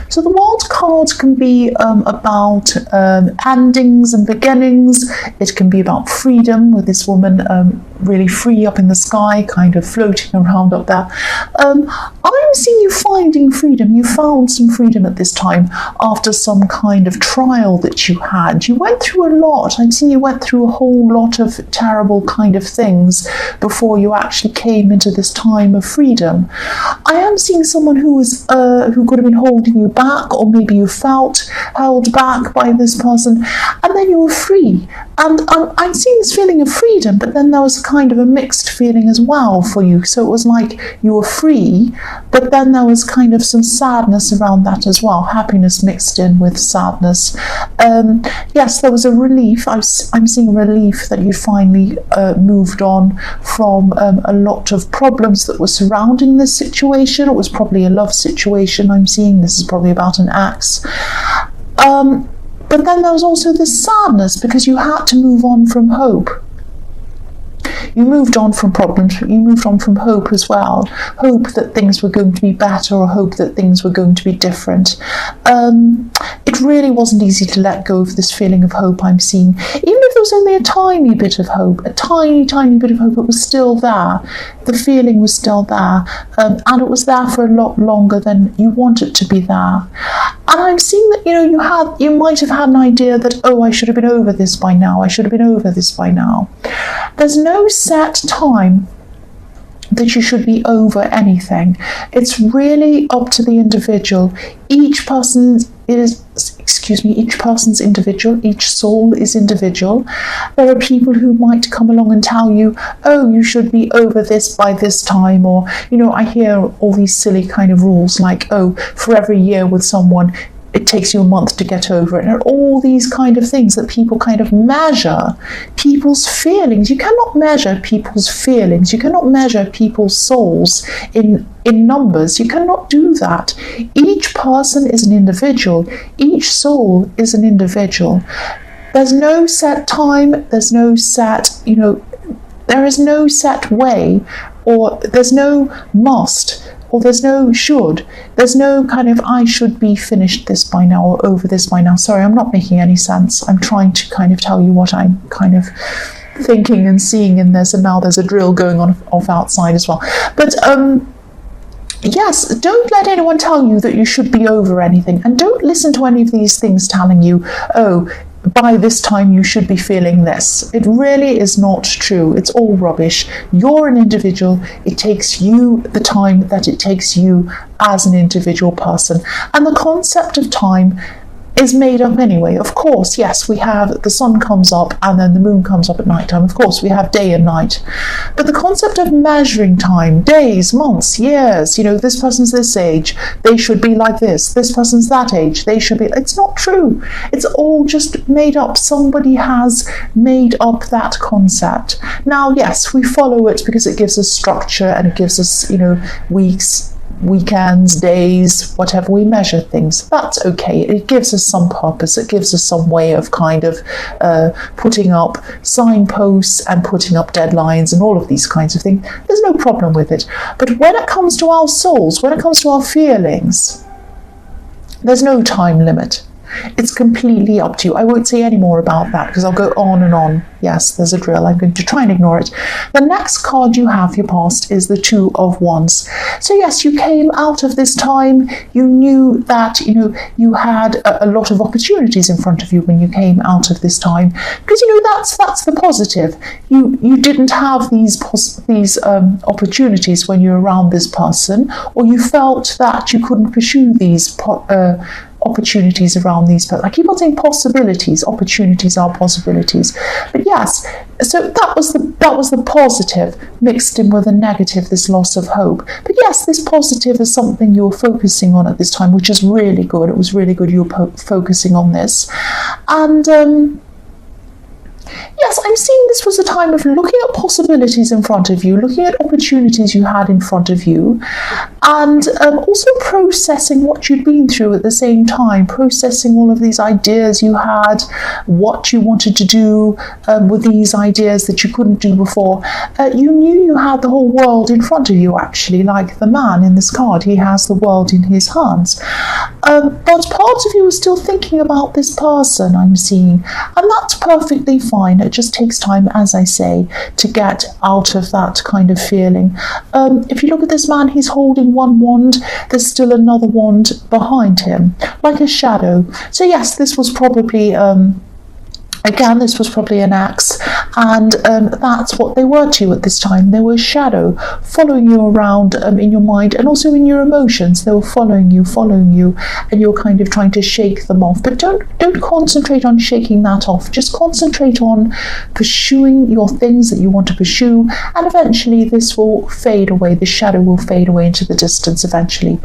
So the World card can be about endings and beginnings. It can be about freedom, with this woman really free up in the sky, kind of floating around up there. I'm seeing you finding freedom. You found some freedom at this time after some kind of trial that you had. You went through a lot. I'm seeing you went through a whole lot of terrible kind of things before you actually came into this time of freedom. I am seeing someone who could have been holding you back, or maybe you felt held back by this person, and then you were free. And I'm seeing this feeling of freedom, but then there was kind of a mixed feeling as well for you. So it was like you were free, but then there was kind of some sadness around that as well, happiness mixed in with sadness. Yes, there was a relief. I'm seeing relief that you finally moved on from a lot of problems that were surrounding this situation. It was probably a love situation. I'm seeing this is probably about an ex. But then there was also this sadness because you had to move on from hope. You moved on from problems, but you moved on from hope as well. Hope that things were going to be better, or hope that things were going to be different. It really wasn't easy to let go of this feeling of hope I'm seeing. Even if there was only a tiny bit of hope, a tiny, tiny bit of hope, it was still there. The feeling was still there. And it was there for a lot longer than you want it to be there. And I'm seeing that, you might have had an idea that, oh, I should have been over this by now. I should have been over this by now. There's no set time that you should be over anything. It's really up to the individual. Each person's individual. Each soul is individual. There are people who might come along and tell you, oh, you should be over this by this time, or, I hear all these silly kind of rules like, oh, for every year with someone, it takes you a month to get over it, and all these kind of things that people kind of measure people's feelings. You cannot measure people's feelings. You cannot measure people's souls in numbers. You cannot do that. Each person is an individual. Each soul is an individual. There's no set time. There's no set, there is no set way, or there's no must, or there's no should. There's no kind of, I should be finished this by now, or over this by now. Sorry, I'm not making any sense. I'm trying to kind of tell you what I'm kind of thinking and seeing in this, and now there's a drill going on off outside as well. But yes, don't let anyone tell you that you should be over anything, and don't listen to any of these things telling you, oh, by this time you should be feeling this. It really is not true. It's all rubbish. You're an individual. It takes you the time that it takes you as an individual person. And the concept of time is made up anyway. Of course, yes, we have the sun comes up and then the moon comes up at night time. Of course, we have day and night. But the concept of measuring time, days, months, years, this person's this age, they should be like this. This person's that age, they should be. It's not true. It's all just made up. Somebody has made up that concept. Now, yes, we follow it because it gives us structure, and it gives us, weeks, weekends, days, whatever we measure things. That's okay. It gives us some purpose. It gives us some way of kind of putting up signposts and putting up deadlines and all of these kinds of things. There's no problem with it. But when it comes to our souls, when it comes to our feelings, there's no time limit. It's completely up to you. I won't say any more about that because I'll go on and on. Yes, there's a drill. I'm going to try and ignore it. The next card you have, your past, is the Two of Wands. So yes, you came out of this time. You knew that, you had a lot of opportunities in front of you when you came out of this time. Because, that's the positive. You didn't have these opportunities when you're around this person, or you felt that you couldn't pursue these opportunities around these. I keep on saying possibilities. Opportunities are possibilities. But yes, so that was the positive mixed in with the negative, this loss of hope. But yes, this positive is something you were focusing on at this time, which is really good. It was really good you were focusing on this. And Yes, I'm seeing this was a time of looking at possibilities in front of you, looking at opportunities you had in front of you, and also processing what you'd been through at the same time, processing all of these ideas you had, what you wanted to do with these ideas that you couldn't do before. You knew you had the whole world in front of you, actually, like the man in this card. He has the world in his hands. But parts of you are still thinking about this person, I'm seeing, and that's perfectly fine. It just takes time, as I say, to get out of that kind of feeling. If you look at this man, he's holding one wand. There's still another wand behind him, like a shadow. So yes, this was probably again, this was probably an axe, and that's what they were to you at this time. They were a shadow following you around in your mind and also in your emotions. They were following you, and you're kind of trying to shake them off. But don't concentrate on shaking that off. Just concentrate on pursuing your things that you want to pursue, and eventually this will fade away. The shadow will fade away into the distance eventually.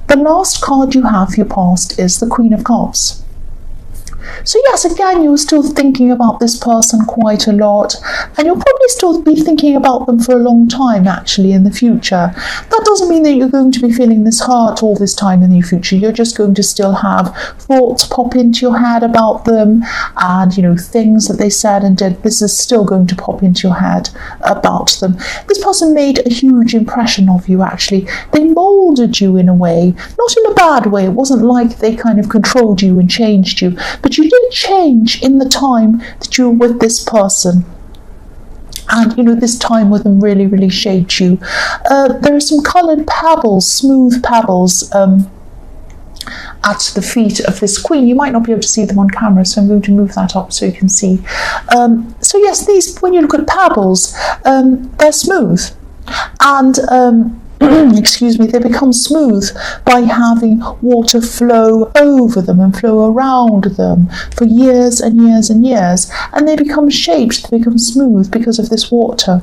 The last card you have for your past is the Queen of Cups. So yes, again, you're still thinking about this person quite a lot, and you'll probably still be thinking about them for a long time, actually, in the future. That doesn't mean that you're going to be feeling this hurt all this time in the future. You're just going to still have thoughts pop into your head about them, and, you know, things that they said and did. This is still going to pop into your head about them. This person made a huge impression of you, actually. They molded you in a way, not in a bad way. It wasn't like they kind of controlled you and changed you, but you did change in the time that you were with this person. And, you know, this time with them really, really shaped you. There are some coloured pebbles, smooth pebbles, at the feet of this queen. You might not be able to see them on camera, so I'm going to move that up so you can see. So yes, these, when you look at pebbles, they're smooth. And excuse me, they become smooth by having water flow over them and flow around them for years and years and years, and they become shaped, they become smooth because of this water.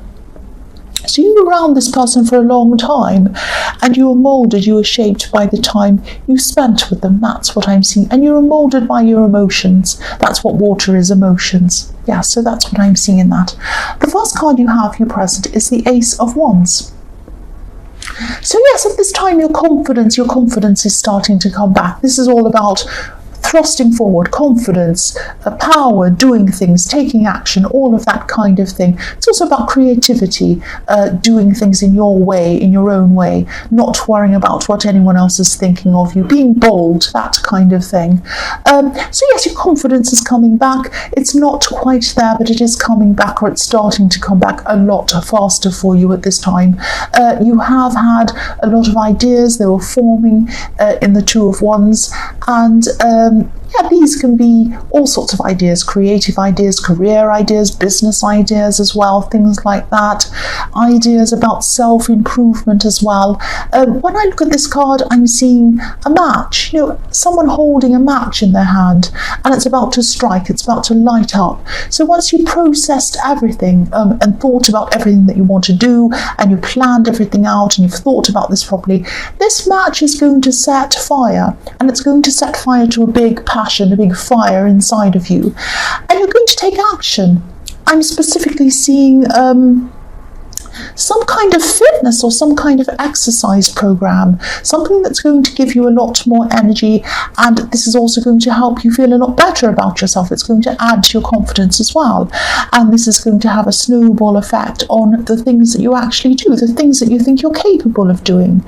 So you were around this person for a long time, and you were moulded, you were shaped by the time you spent with them. That's what I'm seeing. And you were moulded by your emotions. That's what water is, emotions. Yeah, so that's what I'm seeing in that. The first card you have for your present is the Ace of Wands. So yes, at this time your confidence is starting to come back. This is all about thrusting forward, confidence, power, doing things, taking action, all of that kind of thing. It's also about creativity, doing things in your way, in your own way, not worrying about what anyone else is thinking of you, being bold, that kind of thing. So yes, your confidence is coming back. It's not quite there, but it is coming back, or it's starting to come back a lot faster for you at this time. You have had a lot of ideas. They were forming in the Two of Wands, and yeah, these can be all sorts of ideas, creative ideas, career ideas, business ideas as well, things like that. Ideas about self-improvement as well. When I look at this card, I'm seeing a match, you know, someone holding a match in their hand, and it's about to strike, it's about to light up. So once you processed everything and thought about everything that you want to do, and you planned everything out, and you've thought about this properly, this match is going to set fire, and it's going to set fire to a big passion, a big fire inside of you, and you're going to take action. I'm specifically seeing some kind of fitness or some kind of exercise program, something that's going to give you a lot more energy, and this is also going to help you feel a lot better about yourself. It's going to add to your confidence as well, and this is going to have a snowball effect on the things that you actually do, the things that you think you're capable of doing.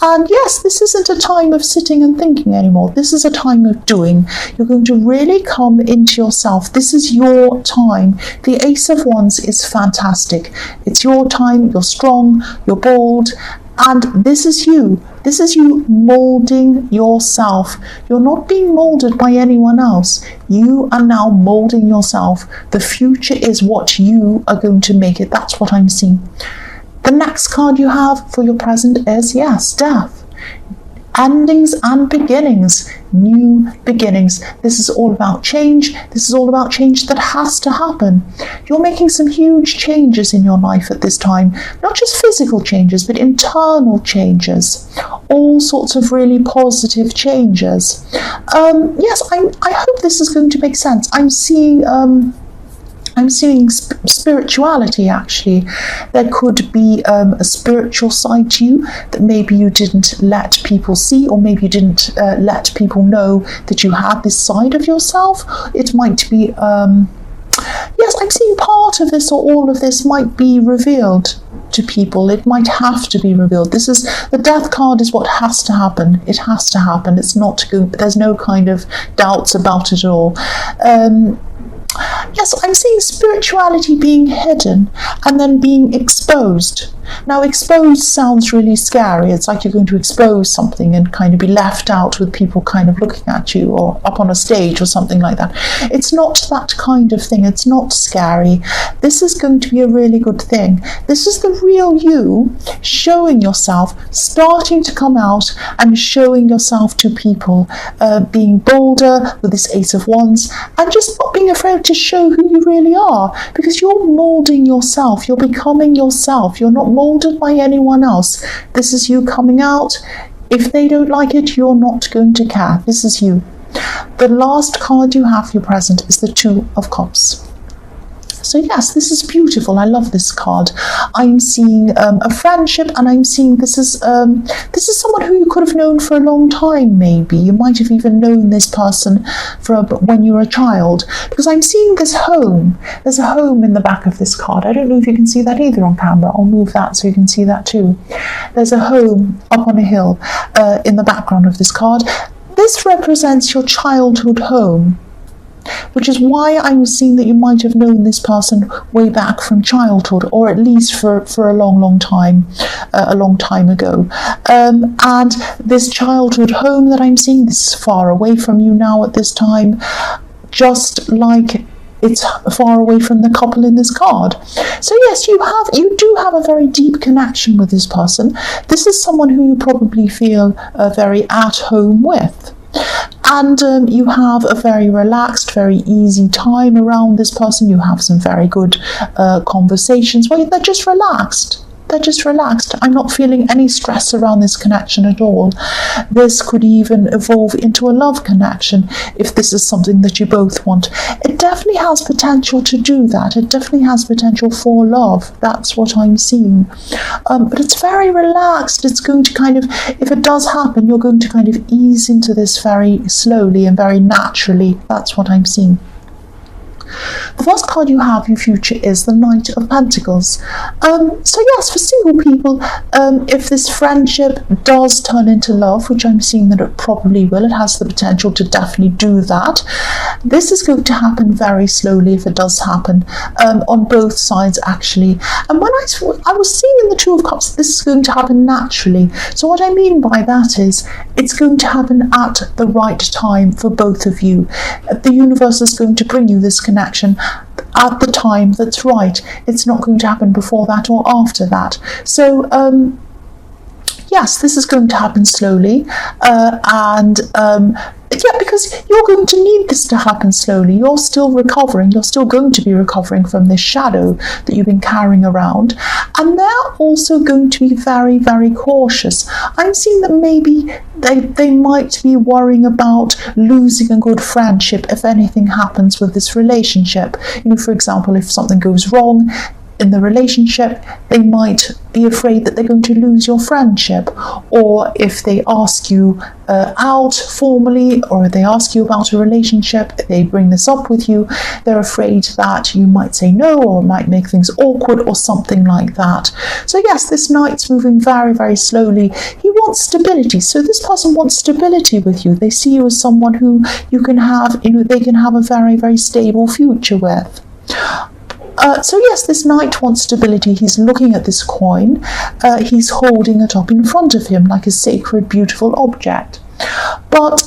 And yes, this isn't a time of sitting and thinking anymore. This is a time of doing. You're going to really come into yourself. This is your time. The Ace of Wands is fantastic. It's your time. You're strong, you're bold, and this is you. This is you moulding yourself. You're not being moulded by anyone else. You are now moulding yourself. The future is what you are going to make it. That's what I'm seeing. The next card you have for your present is, yes, Death. Endings and beginnings, new beginnings. This is all about change. This is all about change that has to happen. You're making some huge changes in your life at this time, not just physical changes, but internal changes, all sorts of really positive changes. Yes, I hope this is going to make sense. I'm seeing I'm seeing spirituality, actually. There could be a spiritual side to you that maybe you didn't let people see, or maybe you didn't let people know that you had this side of yourself. It might be, yes, I'm seeing part of this or all of this might be revealed to people. It might have to be revealed. This is, the Death card is what has to happen. It has to happen. It's not good. There's no kind of doubts about it at all. Yes, I'm seeing spirituality being hidden and then being exposed. Now, exposed sounds really scary. It's like you're going to expose something and kind of be left out with people kind of looking at you, or up on a stage or something like that. It's not that kind of thing. It's not scary. This is going to be a really good thing. This is the real you showing yourself, starting to come out and showing yourself to people, being bolder with this Ace of Wands, and just not being afraid to show who you really are, because you're molding yourself. You're becoming yourself. You're not molded by anyone else. This is you coming out. If they don't like it, you're not going to care. This is you. The last card you have for your present is the Two of Cups. So yes, this is beautiful. I love this card. I'm seeing a friendship, and I'm seeing this is someone who you could have known for a long time. Maybe you might have even known this person from when you were a child, because I'm seeing this home. There's a home in the back of this card. I don't know if you can see that either on camera. I'll move that so you can see that too. There's a home up on a hill in the background of this card. This represents your childhood home, which is why I'm seeing that you might have known this person way back from childhood, or at least for a long time ago. And this childhood home that I'm seeing, this is far away from you now at this time, just like it's far away from the couple in this card. So yes, you do have a very deep connection with this person. This is someone who you probably feel very at home with. And you have a very relaxed, very easy time around this person. You have some very good conversations where they're just relaxed. They're just relaxed. I'm not feeling any stress around this connection at all. This could even evolve into a love connection if this is something that you both want. It definitely has potential to do that. It definitely has potential for love. That's what I'm seeing. But it's very relaxed. It's going to kind of, if it does happen, you're going to kind of ease into this very slowly and very naturally. That's what I'm seeing. The first card you have, your future, is the Knight of Pentacles. So yes, for single people, if this friendship does turn into love, which I'm seeing that it probably will, it has the potential to definitely do that. This is going to happen very slowly if it does happen, on both sides actually. And when I was seeing in the Two of Cups, this is going to happen naturally. So what I mean by that is, it's going to happen at the right time for both of you. The universe is going to bring you this connection at the time that's right. It's not going to happen before that or after that. So yes, this is going to happen slowly, yeah, because you're going to need this to happen slowly. You're still recovering. You're still going to be recovering from this shadow that you've been carrying around. And they're also going to be very, very cautious. I'm seeing that maybe they might be worrying about losing a good friendship if anything happens with this relationship. You know, for example, if something goes wrong in the relationship, they might be afraid that they're going to lose your friendship. Or if they ask you out formally, or they ask you about a relationship, they bring this up with you, they're afraid that you might say no, or might make things awkward or something like that. So yes, this Knight's moving very, very slowly. He wants stability. So this person wants stability with you. They see you as someone who you can have, you know, they can have a very, very stable future with. So yes, this Knight wants stability. He's looking at this coin. He's holding it up in front of him like a sacred, beautiful object. But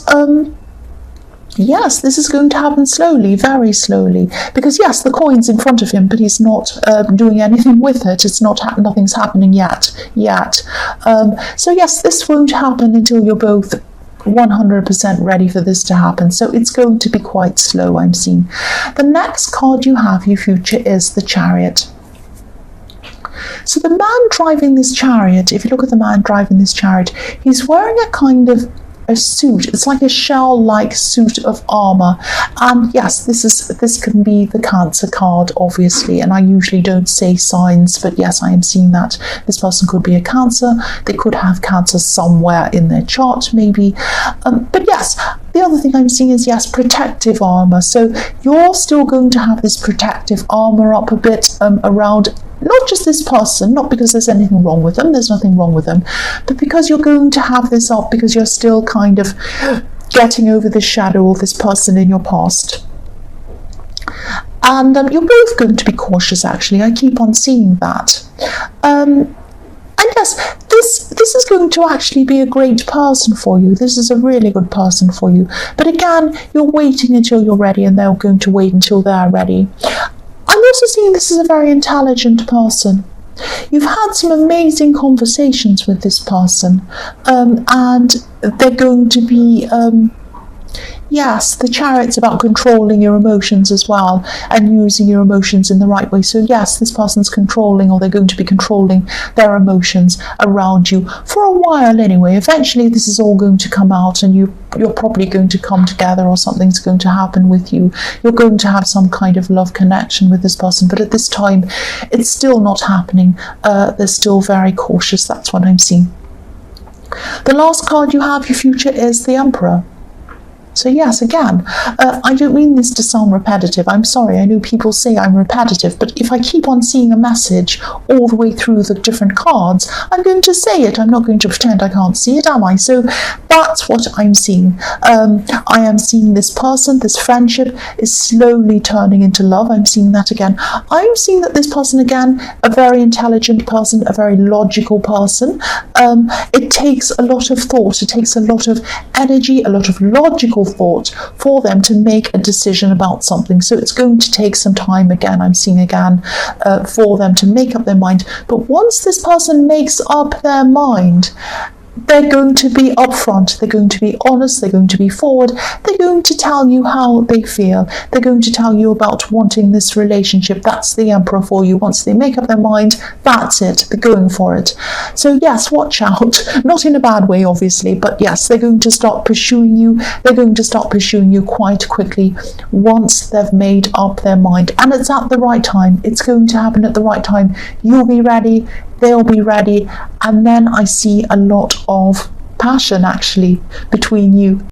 yes, this is going to happen slowly, very slowly, because yes, the coin's in front of him, but he's not doing anything with it. It's not nothing's happening yet. So yes, this won't happen until you're both 100% ready for this to happen. So it's going to be quite slow, I'm seeing. The next card you have, your future, is the Chariot. So the man driving this chariot, if you look at the man driving this chariot, he's wearing a kind of a suit. It's like a shell-like suit of armor. And yes, this can be the Cancer card, obviously, and I usually don't say signs, but yes, I am seeing that this person could be a Cancer. They could have Cancer somewhere in their chart, maybe. But yes, the other thing I'm seeing is, yes, protective armor. So you're still going to have this protective armor up a bit around not just this person, not because there's anything wrong with them, there's nothing wrong with them, but because you're going to have this up because you're still kind of getting over the shadow of this person in your past. And you're both going to be cautious, actually. I keep on seeing that. And yes, this is going to actually be a great person for you. This is a really good person for you. But again, you're waiting until you're ready, and they're going to wait until they're ready. I'm also seeing this as a very intelligent person. You've had some amazing conversations with this person, and they're going to be... yes, the Chariot's about controlling your emotions as well and using your emotions in the right way. So yes, this person's controlling, or they're going to be controlling their emotions around you for a while anyway. Eventually this is all going to come out, and you're probably going to come together, or something's going to happen with you. You're going to have some kind of love connection with this person, but at this time it's still not happening. They're still very cautious. That's what I'm seeing. The last card you have, your future, is the Emperor. So yes, again, I don't mean this to sound repetitive. I'm sorry, I know people say I'm repetitive, but if I keep on seeing a message all the way through the different cards, I'm going to say it. I'm not going to pretend I can't see it, am I? So that's what I'm seeing. I am seeing this person, this friendship is slowly turning into love. I'm seeing that again. I'm seeing that this person, again, a very intelligent person, a very logical person. It takes a lot of thought. It takes a lot of energy, a lot of logical thought for them to make a decision about something. So it's going to take some time, again, I'm seeing again, for them to make up their mind. But once this person makes up their mind, they're going to be upfront, they're going to be honest, they're going to be forward, they're going to tell you how they feel, they're going to tell you about wanting this relationship. That's the Emperor for you. Once they make up their mind, that's it, they're going for it. So yes, watch out, not in a bad way obviously, but yes, they're going to start pursuing you. They're going to start pursuing you quite quickly once they've made up their mind, and it's at the right time. It's going to happen at the right time. You'll be ready, they'll be ready, and then I see a lot of passion actually between you.